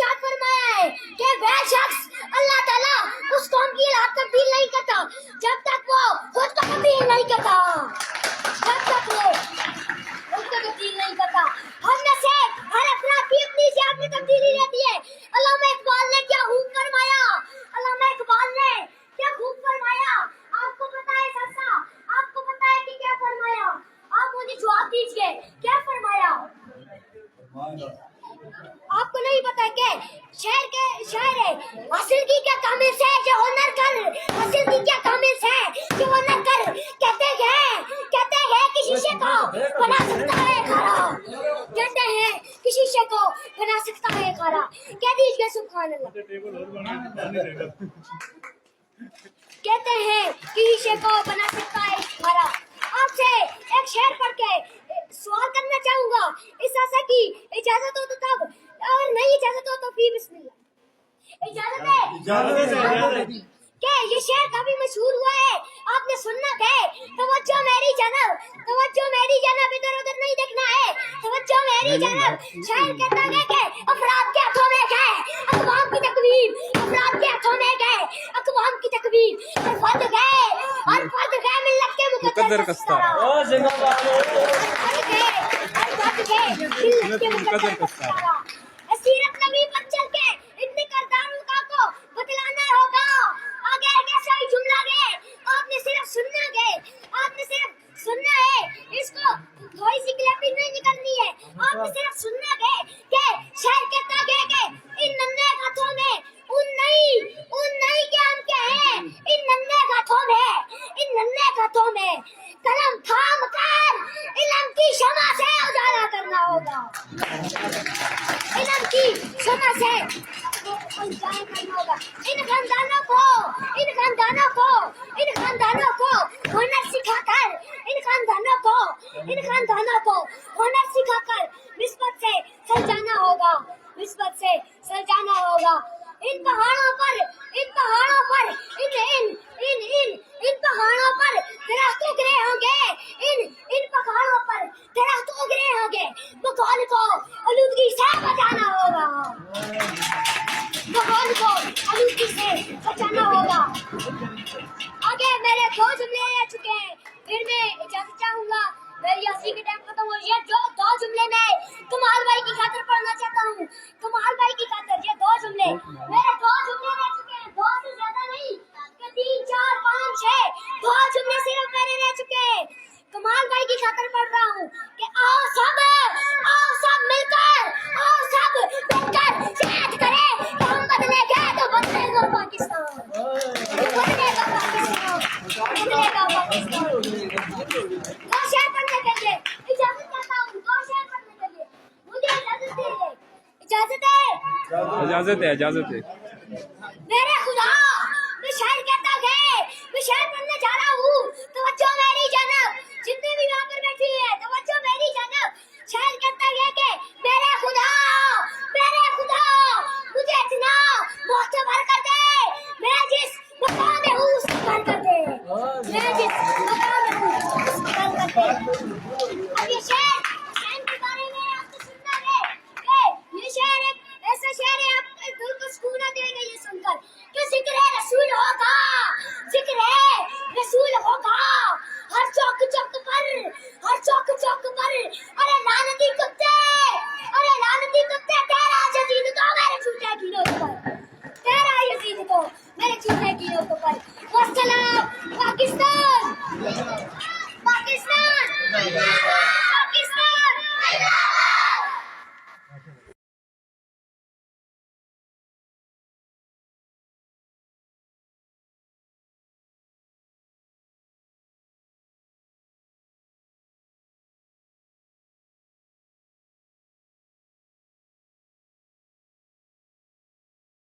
इरशाद फरमाया है कि वह शख्स अल्लाह ताला उस कौम की हालत तब्दील नहीं करता जब तक वो खुद को तब्दील नहीं करता, जब तक वो खुद को तब्दील नहीं करता। हम में से हर अफराद की अपनी जात में तब्दीली रहती है। अल्लामा इकबाल ने क्या खूब फरमाया, अल्लामा इकबाल ने क्या खूब फरमाया। आपको पता है सस्ता, आपको पता है कि क्या फरमाया? आप मुझे जवाब दीजिए, क्या फरमाया? आपको नहीं पता क्या? शहर के शायर है, हासिल की क्या कामिल से जो हुनर कर, हासिल की क्या कामिल से जो हुनर कर। कहते हैं कि शीशे को बना सकता है खारा, कहते हैं कि शीशे को बना सकता है खारा। कह दीजिए सुभान अल्लाह। कहते हैं कि शीशे को बना सकता है खारा। आपसे एक शेर पढ़ के सवाल करना चाहूंगा, इस आशा की इजाजत हो तो तब, और नहीं इजाजत हो तो फिर बिस्मिल्लाह। इजाजत है क्या? ये शेर काफी मशहूर हुआ है, आपने सुनना है। तवज्जो मेरी जनब, तवज्जो मेरी जनब, इधर उधर नहीं देखना है। तवज्जो मेरी जनब, शायर कहता है कि अफराद के हाथों में है अक़वाम की तकवीर, अफराद के हाथों में है अक़वाम की तकवीर। हर फर्द है मिल्लत के मुकद्दर का सितारा, हर फर्द है मिल्लत के मुकद्दर का सितारा। सीरत नबी पर चल के इतने करदारों का को बतलाना होगा। आगे कैसा ही जुमला गए, आपने सिर्फ सुनना गए, आपने सिर्फ सुनना है, इसको थोड़ी सी क्लैपिंग नहीं निकलनी है। आपने सिर्फ सुनना गए कि शायर कहता गया कि इन नन्हे हाथों में उन नहीं क्या हम क्या है, इन नन्हे हाथों में, इन नन्हे हाथों में कलम थाम कर इल्म की शमा से उजाला करना होगा, इल्म की शमा से उजाला करना होगा। इन खानदानों को हुनर सिखाकर, इन खानदानों को हुनर सिखाकर निस्बत से सजाना होगा, निस्बत से सजाना होगा। इन पहाड़ों पर दरख्त उगरे होंगे, इन पहाड़ों पर दरख्त उगरे होंगे। माहौल को आलूदगी से बचाना होगा, माहौल को आलूदगी से बचाना होगा। आगे मेरे दो जुमले रह चुके हैं, फिर मैं इजाजत चाहूंगा, मेरी हंसी के टाइम खत्म हो रही है। जो दो जुमले मैं कमाल भाई की खातिर पढ़ना चाहता हूँ, कमाल भाई की खातिर ये दो जुमले, मेरे दो जुमले रह चुके हैं, दो से ज्यादा नहीं, 3 4 5 6 दो जुमले सिर्फ मेरे रह चुके हैं। कमाल भाई की खातिर पढ़ रहा हूँ कि आओ सब मिलकर शहद करें कि हम बदलेंगे तो बदलेगा पाकिस्तान, बदलेगा पाकिस्तान, बदलेगा पाकिस्तान। दो शेर पढ़ने के लिए इजाजत चाहता हूँ, दो शेर पढ़ने के लिए मुझे इजाजत दीजिए, इजाजत है। मेरे खुदा, मैं शायर कहता है, मैं शायर पढ़ने जा रहा हूँ। तवज्जो मेरी जनब, जितने भी वहाँ पर बैठी है, तवज्जो मेरी जनब। शायर कहता है कि मेरे खुदा मुझे इतना मोहतबर कर दे, मैं जिस मकाम में हूँ उसको घर कर दे, मैं जिस मकाम में हूँ उसको घर कर दे। अब ये शेर के बारे में आपको सुनना है कि ये शेर एक ऐसा शेर है, आपके दिल को सुकून देगा ये सुनकर कि जिक्र रसूल होगा, जिक्र रसूल होगा हर चौक पर। अरे लानती कुत्ते तेरा यजीद तो मेरे छूटे कीलों पर, तेरा यजीद तो मेरे छूटे कीलों पर। वस्सलाम पाकिस्तान, पाकिस्तान।